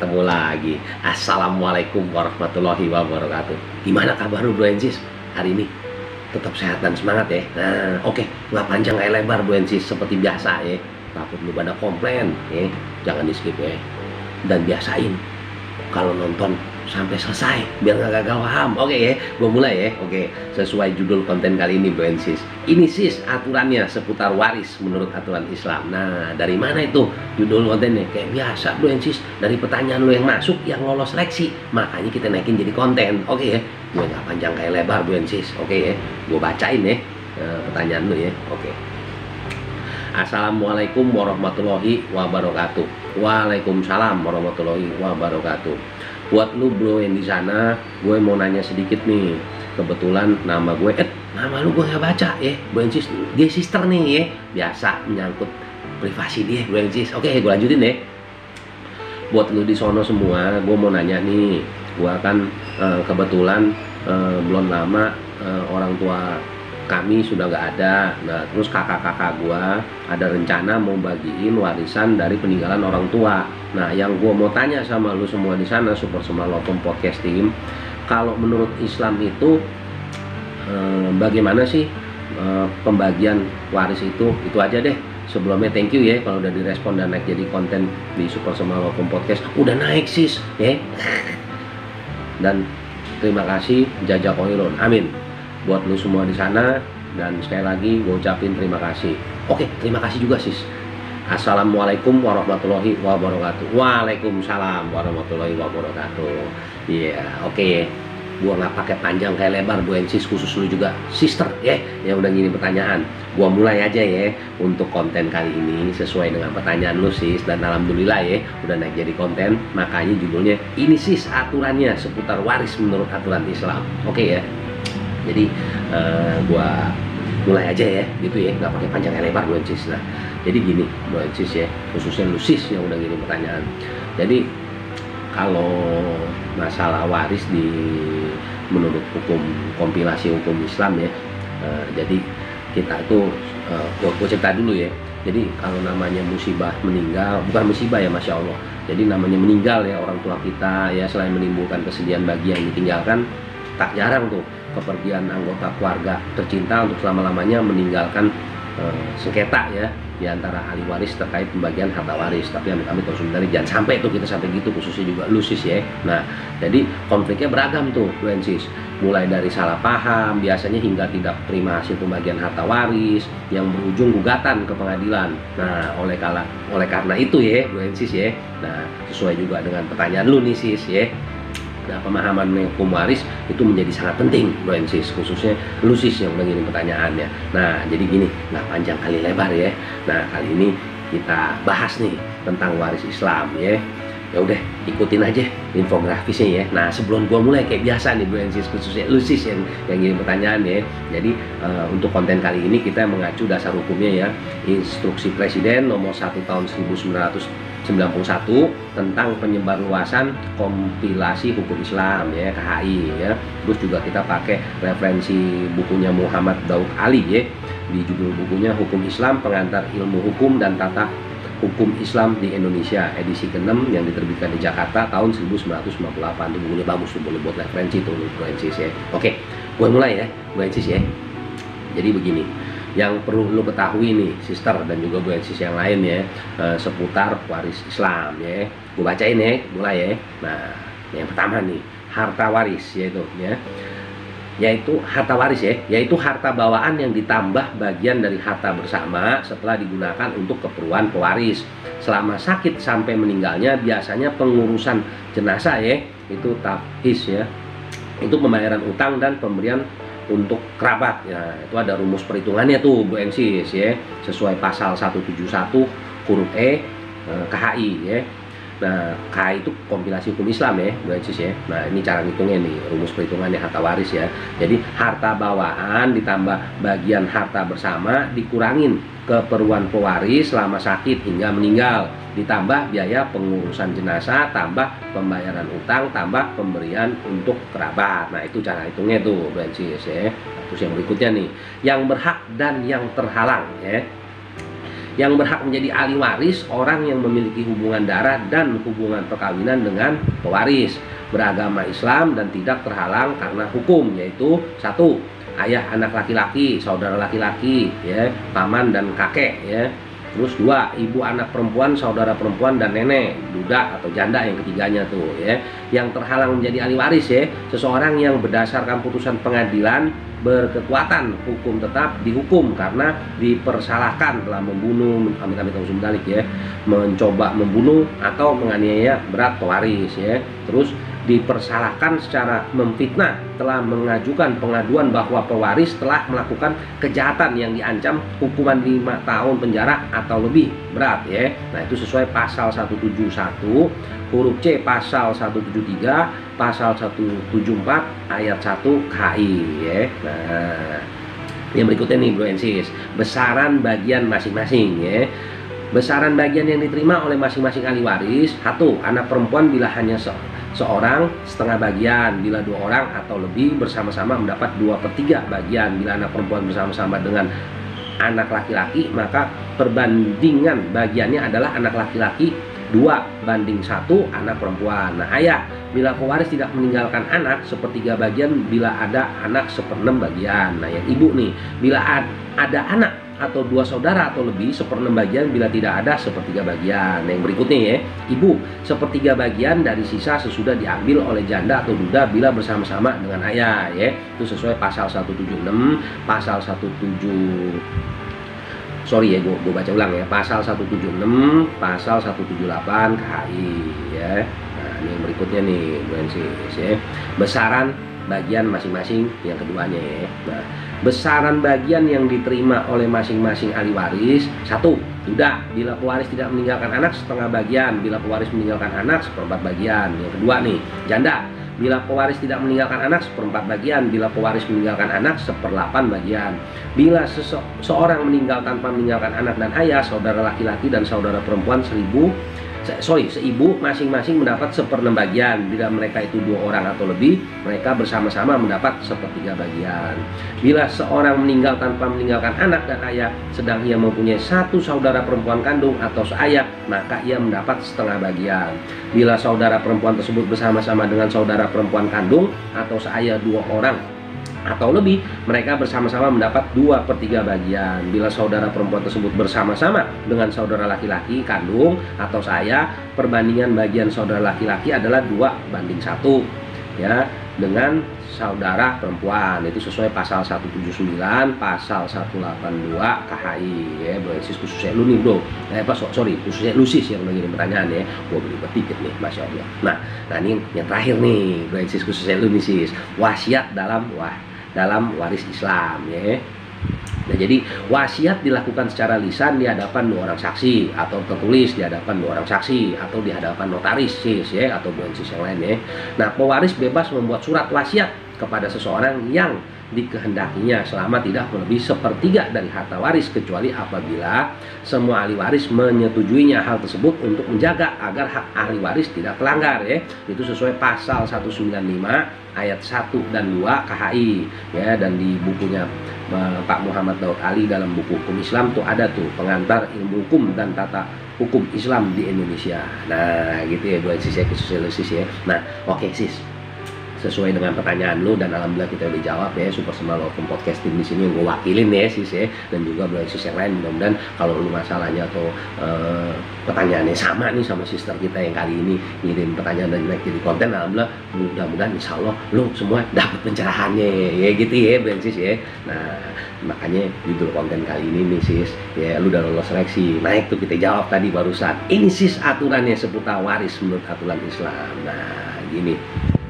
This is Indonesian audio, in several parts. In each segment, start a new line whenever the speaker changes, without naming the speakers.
ketemu lagi. Assalamualaikum warahmatullahi wabarakatuh. Gimana kabar lu, Bro Ensis? Hari ini tetap sehat dan semangat ya. Nah, oke, nggak panjang kayak lebar, Bro Ensis, seperti biasa ya. Takut lu pada komplain ya. Jangan di skip ya. Dan biasain kalau nonton sampai selesai biar nggak gagal paham. Oke ya, gue mulai ya. Oke, sesuai judul konten kali ini, Bro Ensis. Ini sis aturannya seputar waris menurut aturan Islam. Nah, dari mana itu judul kontennya? Kayak biasa, Bro Ensis, dari pertanyaan lo yang masuk yang lolos seleksi. Makanya kita naikin jadi konten. Oke ya, gue nggak panjang kayak lebar, Bro Ensis. Oke ya, gue bacain ya pertanyaan lo ya. Oke. Assalamualaikum warahmatullahi wabarakatuh. Waalaikumsalam warahmatullahi wabarakatuh. Buat lu bro yang di sana, gue mau nanya sedikit nih. Kebetulan nama gue, nama lu gue nggak baca ya, Bro Ensis. Dia sister nih ya, biasa menyangkut privasi dia, Bro Ensis. Oke, gue lanjutin ya. Buat lu di sono semua, gue mau nanya nih. Gue kan kebetulan belum lama orang tua kami sudah nggak ada. Nah, terus kakak-kakak gua ada rencana mau bagiin warisan dari peninggalan orang tua. Nah, yang gua mau tanya sama lu semua di sana, Super Semalotum Podcast Team, kalau menurut Islam itu bagaimana sih pembagian waris itu? Itu aja deh. Sebelumnya thank you ya kalau udah direspon dan naik jadi konten di Super Semalotum Podcast. Udah naik sis, ya. Dan terima kasih jajak koilon. Amin. Buat lu semua di sana, dan sekali lagi gue ucapin terima kasih. Oke, terima kasih juga sis. Assalamualaikum warahmatullahi wabarakatuh. Waalaikumsalam warahmatullahi wabarakatuh. Iya, oke. Gua nggak pakai panjang kayak lebar, Bu Ensis, khusus lu juga sister ya yang udah ngirim pertanyaan. Gua mulai aja ya untuk konten kali ini sesuai dengan pertanyaan lu sis, dan alhamdulillah ya udah naik jadi konten. Makanya judulnya ini sis aturannya seputar waris menurut aturan Islam. Oke ya. Jadi gua mulai aja ya gitu ya, nggak pakai panjang kayak lebar, Bu Ensis. Nah, jadi gini, Bu Ensis ya, khususnya lu sis yang udah ngirim pertanyaan. Jadi kalau masalah waris menurut hukum kompilasi hukum Islam ya, jadi kita itu gue cerita dulu ya. Jadi kalau namanya musibah meninggal, bukan musibah ya, Masya Allah. Jadi namanya meninggal ya orang tua kita ya, selain menimbulkan kesedihan bagi yang ditinggalkan, tak jarang tuh kepergian anggota keluarga tercinta untuk selama-lamanya meninggalkan sengketa ya di antara ahli waris terkait pembagian harta waris. Tapi amit-amit dari jangan sampai tuh kita sampai gitu, khususnya juga lusis ya. Nah, jadi konfliknya beragam tuh, Bu Ensis. Mulai dari salah paham biasanya hingga tidak terima hasil pembagian harta waris yang berujung gugatan ke pengadilan. Nah, oleh karena itu ya, Bu Ensis ya. Nah, sesuai juga dengan pertanyaan lu nih sis ya. Nah, pemahaman hukum waris itu menjadi sangat penting, Bro Ensis, khususnya lu sis yang udah ngirim pertanyaannya. Nah, jadi gini, nggak panjang kali lebar ya. Nah, kali ini kita bahas nih tentang waris Islam ya. Ya udah, ikutin aja infografisnya ya. Nah, sebelum gua mulai kayak biasa nih, Bro Ensis, khususnya lu sis yang ngirim pertanyaan ya. Jadi untuk konten kali ini kita mengacu dasar hukumnya ya, Instruksi Presiden nomor 1 tahun 1991 tentang penyebarluasan kompilasi hukum Islam ya, KHI ya. Terus juga kita pakai referensi bukunya Muhammad Daud Ali ya, di judul bukunya Hukum Islam Pengantar Ilmu Hukum dan Tata Hukum Islam di Indonesia, edisi ke-6 yang diterbitkan di Jakarta tahun 1998. Itu bukunya bagus tuh, boleh buat referensi tuh, Bro Ensis ya. Oke, gue mulai ya, Bro Ensis ya. Jadi begini, yang perlu lo ketahui nih sister dan juga Bu Ensis yang lain ya, seputar waris Islam ya. Gue bacain ya, mulai ya. Nah, yang pertama nih, harta waris yaitu harta waris ya, yaitu harta bawaan yang ditambah bagian dari harta bersama setelah digunakan untuk keperluan pewaris selama sakit sampai meninggalnya. Biasanya pengurusan jenazah ya, itu tafhis ya, itu pembayaran utang dan pemberian untuk kerabat ya. Itu ada rumus perhitungannya tuh, Bu Ensis ya, sesuai pasal 171 huruf E KHI ya. Nah, KHI itu kompilasi hukum Islam ya, Bu Ensis ya. Nah, ini cara ngitungnya nih, rumus perhitungannya harta waris ya. Jadi harta bawaan ditambah bagian harta bersama dikurangin keperluan pewaris selama sakit hingga meninggal, ditambah biaya pengurusan jenazah, tambah pembayaran utang, tambah pemberian untuk kerabat. Nah, itu cara hitungnya tuh, Bu Ensis ya. Terus yang berikutnya nih, yang berhak dan yang terhalang ya. Yang berhak menjadi ahli waris orang yang memiliki hubungan darah dan hubungan perkawinan dengan pewaris, beragama Islam dan tidak terhalang karena hukum, yaitu satu, ayah anak laki-laki, saudara laki-laki, ya, paman dan kakek, ya. Terus dua, ibu anak perempuan, saudara perempuan dan nenek, duda atau janda yang ketiganya tuh, ya. Yang terhalang menjadi ahli waris, ya, seseorang yang berdasarkan putusan pengadilan berkekuatan hukum tetap dihukum karena dipersalahkan telah membunuh, amit-amit ya, mencoba membunuh atau menganiaya berat pewaris, ya. Terus dipersalahkan secara memfitnah, telah mengajukan pengaduan bahwa pewaris telah melakukan kejahatan yang diancam hukuman 5 tahun penjara atau lebih berat, ya. Nah, itu sesuai pasal 171 huruf C, pasal 173, pasal 174 ayat 1 KI, ya. Nah, yang berikutnya nih bro and sis, besaran bagian masing-masing, ya. Besaran bagian yang diterima oleh masing-masing ahli waris: satu, anak perempuan bila hanya seorang setengah bagian, bila 2 orang atau lebih bersama-sama mendapat 2/3 bagian. Bila anak perempuan bersama-sama dengan anak laki-laki, maka perbandingan bagiannya adalah anak laki-laki 2:1 anak perempuan. Nah, ayah bila pewaris tidak meninggalkan anak 1/3 bagian, bila ada anak 1/6 bagian. Nah, yang ibu nih, bila ada anak atau 2 saudara atau lebih 1/6 bagian, bila tidak ada 1/3 bagian. Nah, yang berikutnya, ya, ibu 1/3 bagian dari sisa sesudah diambil oleh janda atau duda bila bersama-sama dengan ayah, ya. Itu sesuai pasal 176, pasal 17 sorry ya, gue baca ulang ya, pasal 176, pasal 178 KHI, ya. Nah, ini yang berikutnya nih bro and sis, ya, besaran bagian masing-masing yang keduanya, ya. Nah, besaran bagian yang diterima oleh masing-masing ahli waris: satu, duda bila pewaris tidak meninggalkan anak setengah bagian, bila pewaris meninggalkan anak 1/4 bagian. Yang kedua nih, janda bila pewaris tidak meninggalkan anak 1/4 bagian, bila pewaris meninggalkan anak 1/8 bagian. Bila seorang meninggal tanpa meninggalkan anak dan ayah, saudara laki-laki dan saudara perempuan seibu masing-masing mendapat 1/6 bagian. Bila mereka itu 2 orang atau lebih, mereka bersama-sama mendapat 1/3 bagian. Bila seorang meninggal tanpa meninggalkan anak dan ayah, sedang ia mempunyai 1 saudara perempuan kandung atau seayah, maka ia mendapat setengah bagian. Bila saudara perempuan tersebut bersama-sama dengan saudara perempuan kandung atau seayah 2 orang atau lebih, mereka bersama-sama mendapat 2/3 bagian. Bila saudara perempuan tersebut bersama-sama dengan saudara laki-laki kandung atau seayah, perbandingan bagian saudara laki-laki adalah 2:1, ya, dengan saudara perempuan. Itu sesuai pasal 179, pasal 182 KHI, ya bro and sis, khususnya lu nih bro, khususnya lu sis yang lagi pertanyaan, ya. Gua beli tiket nih, masya Allah. Nah ini yang terakhir nih bro and sis, khususnya lu nih sis, wasiat dalam waris Islam, ya. Nah, jadi wasiat dilakukan secara lisan di hadapan 2 orang saksi, atau tertulis di hadapan 2 orang saksi, atau di hadapan notaris, sis, ya, atau bukan sis yang lain, ya. Nah, pewaris bebas membuat surat wasiat kepada seseorang yang dikehendakinya selama tidak melebihi 1/3 dari harta waris, kecuali apabila semua ahli waris menyetujuinya hal tersebut untuk menjaga agar hak ahli waris tidak terlanggar, ya. Itu sesuai pasal 195 ayat 1 dan 2 KHI, ya. Dan di bukunya Pak Muhammad Daud Ali dalam buku hukum Islam tuh ada tuh pengantar ilmu hukum dan tata hukum Islam di Indonesia. Nah gitu ya buat sis, ya. Nah oke sis, sesuai dengan pertanyaan lu dan alhamdulillah kita udah jawab, ya. Super Small Open Podcasting di sini yang gue wakilin, ya sis, ya. Dan juga belum sis yang lain, mudah-mudahan kalau lu masalahnya atau pertanyaannya sama nih sama sister kita yang kali ini ngirim pertanyaan dan naik jadi konten, alhamdulillah mudah-mudahan insya Allah lu semua dapat pencerahannya, ya gitu ya bro sis, ya. Nah makanya judul konten kali ini nih sis, ya, lu udah lolos seleksi, naik tuh kita jawab tadi barusan, ini sis aturannya seputar waris menurut aturan Islam. Nah gini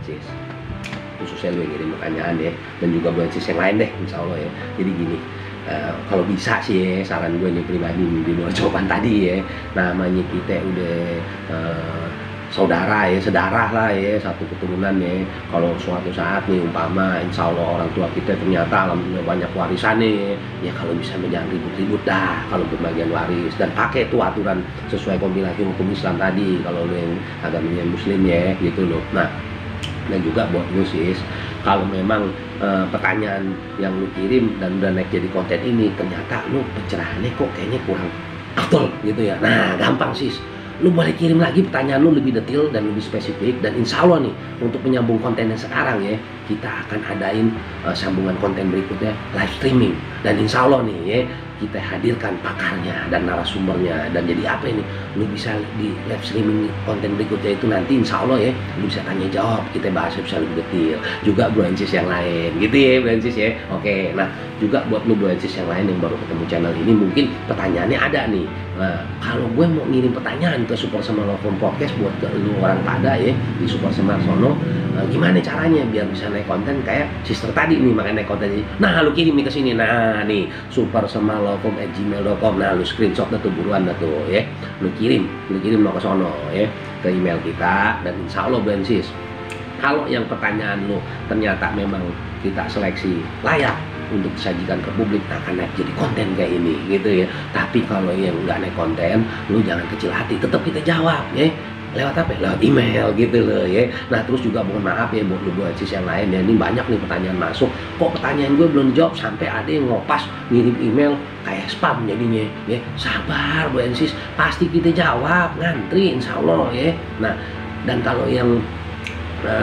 sis, khususnya lu yang ngirim pertanyaan, ya, dan juga buat sis yang lain deh insya Allah, ya. Jadi gini, kalau bisa sih, ya, saran gue nih pribadi di luar jawaban tadi, ya, namanya kita udah saudara, ya, sedarah lah, ya, satu keturunan, ya. Kalau suatu saat nih umpama insya Allah orang tua kita ternyata alhamdulillah banyak warisannya, ya, kalau bisa jangan ribut-ribut dah kalau pembagian waris, dan pakai tuh aturan sesuai kompilasi hukum Islam tadi kalau lu yang agamanya muslim, ya, gitu loh. Nah dan juga buat lu sis, kalau memang pertanyaan yang lu kirim dan udah naik jadi konten ini ternyata lu pencerahannya kok kayaknya kurang Betul gitu ya. Nah, gampang sis. Lu boleh kirim lagi pertanyaan lu lebih detail dan lebih spesifik, dan insya Allah nih untuk menyambung konten yang sekarang ya, kita akan adain sambungan konten berikutnya live streaming, dan insya Allah nih ya kita hadirkan pakarnya dan narasumbernya. Dan jadi apa ini, lu bisa di live streaming konten berikutnya itu nanti insya Allah ya lu bisa tanya jawab, kita bahas bisa lebih detail juga Bro Ensis yang lain gitu ya Bro Ensis ya. Oke, nah juga buat lu Bro Ensis yang lain yang baru ketemu channel ini, mungkin pertanyaannya ada nih. Nah, kalau gue mau ngirim pertanyaan ke Super Semar Love Podcast buat ke lu orang pada ya di Super Semar sono, gimana caranya biar bisa naik konten kayak sister tadi nih, makanya naik konten ini. Nah, lu kirim nih ke sini. Nah, nih supersemarlovem@gmail.com. Nah, lu screenshot dah tuh buruan dah tuh ya. Lu kirim mau ke sono ya ke email kita, dan insya Allah Bro Ensis, kalau yang pertanyaan lu ternyata memang kita seleksi layak untuk disajikan ke publik, akan naik jadi konten kayak ini gitu ya. Tapi kalau yang nggak naik konten, lu jangan kecil hati, tetap kita jawab ya. Lewat apa? Lewat email gitu loh ya. Nah, terus juga mohon maaf ya buat lu Bro Ensis yang lain ya, ini banyak nih pertanyaan masuk, kok pertanyaan gue belum dijawab, sampai ada yang ngopas ngirim email kayak spam jadinya ya. Sabar Bro Ensis, pasti kita jawab, ngantri insya Allah ya. Nah, dan kalau yang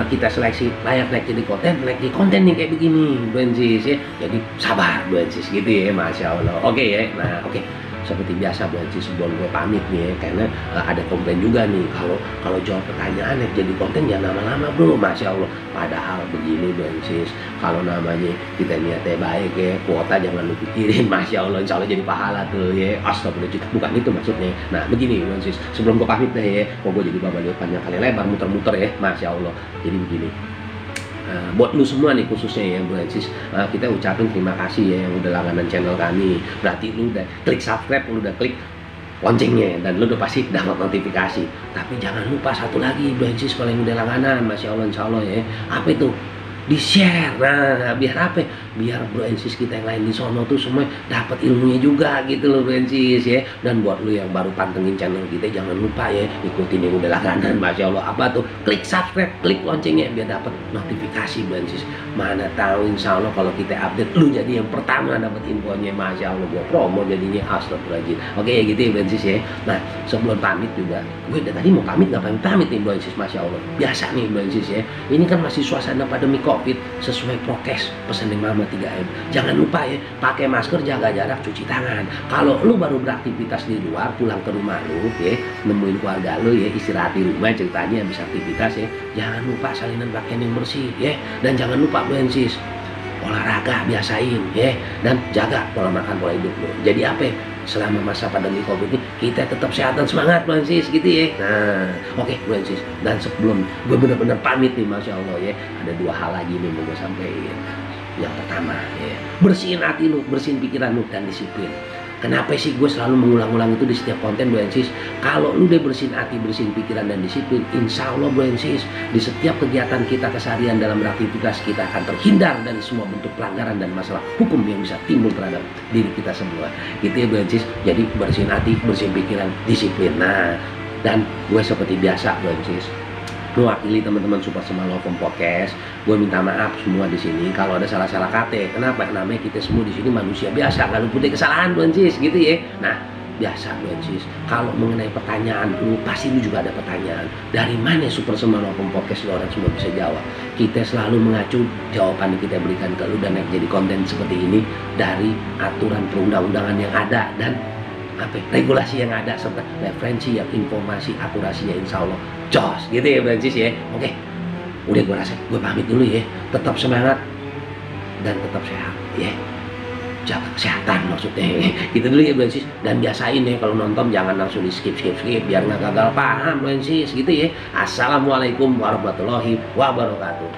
kita seleksi layak naik jadi konten, naik di konten nih kayak begini Bro Ensis ya. Jadi sabar Bro Ensis gitu ya, Masya Allah. Oke ya. Nah, oke. Seperti biasa Bro Ensis, sebelum gue pamit nih ya, karena ada komplain juga nih kalau jawab pertanyaan naik jadi konten jangan lama-lama Bro, Masya Allah. Padahal begini Bro Ensis, kalau namanya kita niatnya baik ya, kuota jangan lu pikirin, Masya Allah, insya Allah jadi pahala tuh ya. Astagfirullah, bukan itu maksudnya. Nah begini Bro Ensis, sebelum gue pamit deh ya, kok gue jadi bawa panjang kali lebar, muter-muter ya, Masya Allah. Jadi begini, buat lu semua nih khususnya ya Bro Ensis, kita ucapin terima kasih ya yang udah langganan channel kami. Berarti lu udah klik subscribe, lu udah klik loncengnya, dan lu udah pasti dapat notifikasi. Tapi jangan lupa satu lagi Bro Ensis, kalau yang udah langganan, Masya Allah, insya Allah ya, apa itu? Di-share. Nah, biar apa? Biar Bro Ensis kita yang lain di sono tuh semua dapat ilmunya juga gitu loh Bro Ensis ya. Dan buat lu yang baru pantengin channel kita, jangan lupa ya ikutin yang udah langganan, Masya Allah, apa tuh? Klik subscribe, klik loncengnya biar dapat notifikasi Bro Ensis. Mana tahu insya Allah kalau kita update lu jadi yang pertama dapat infonya, Masya Allah, gua promo jadinya. Astagfirullahaladzim. Oke ya gitu ya Bro Ensis ya. Nah, sebelum pamit juga, gue dari tadi mau pamit nggak pamit nih Bro Ensis, Masya Allah. Biasa nih Bro Ensis ya, ini kan masih suasana pandemi COVID, sesuai prokes pesan Mama 3M. Jangan lupa ya, pakai masker, jaga jarak, cuci tangan. Kalau lu baru beraktivitas di luar, pulang ke rumah lu ya, nemuin keluarga lu ya, istirahat di rumah ceritanya habis aktivitas ya, jangan lupa salinan pakaian yang bersih ya. Dan jangan lupa Bro Ensis, olahraga biasain ya, dan jaga pola makan, pola hidup lu. Jadi apa ya, selama masa pandemi COVID ini kita tetap sehat dan semangat Bro Ensis gitu ya. Nah, oke Bro Ensis, dan sebelum gue bener-bener pamit nih, Masya Allah ya, ada dua hal lagi nih mau gue sampaikan. Yang pertama ya, bersihin hati lu, bersihin pikiran lu, dan disiplin. Kenapa sih gue selalu mengulang-ulang itu di setiap konten Bro Ensis? Kalau lu udah bersihin hati, bersihin pikiran, dan disiplin, insya Allah Bro Ensis, di setiap kegiatan kita keseharian dalam beraktivitas, kita akan terhindar dari semua bentuk pelanggaran dan masalah hukum yang bisa timbul terhadap diri kita semua. Gitu ya Bro Ensis. Jadi bersihin hati, bersihin pikiran, disiplin. Nah, dan gue seperti biasa Bro Ensis, mewakili teman-teman Super Semar Love Podcast, gue minta maaf semua di sini kalau ada salah-salah kata. Kenapa? Namanya kita semua di sini manusia biasa, nggak luput dari kesalahan Bro Ensis gitu ya. Nah, biasa Bro Ensis, kalau mengenai pertanyaan lu, pasti lu juga ada pertanyaan. Dari mana Super Semar Love Podcast lu orang semua bisa jawab. Kita selalu mengacu jawaban yang kita berikan ke lu dan jadi konten seperti ini dari aturan perundang-undangan yang ada dan regulasi yang ada, serta referensi yang informasi akurasinya insya Allah jos gitu ya Bro Ensis ya. Oke, udah gue rasa gue pamit dulu ya, tetap semangat dan tetap sehat ya, jaga kesehatan maksudnya gitu dulu ya Bro Ensis. Dan biasain ya kalau nonton jangan langsung di skip biar nggak gagal paham Bro Ensis gitu ya. Assalamualaikum warahmatullahi wabarakatuh.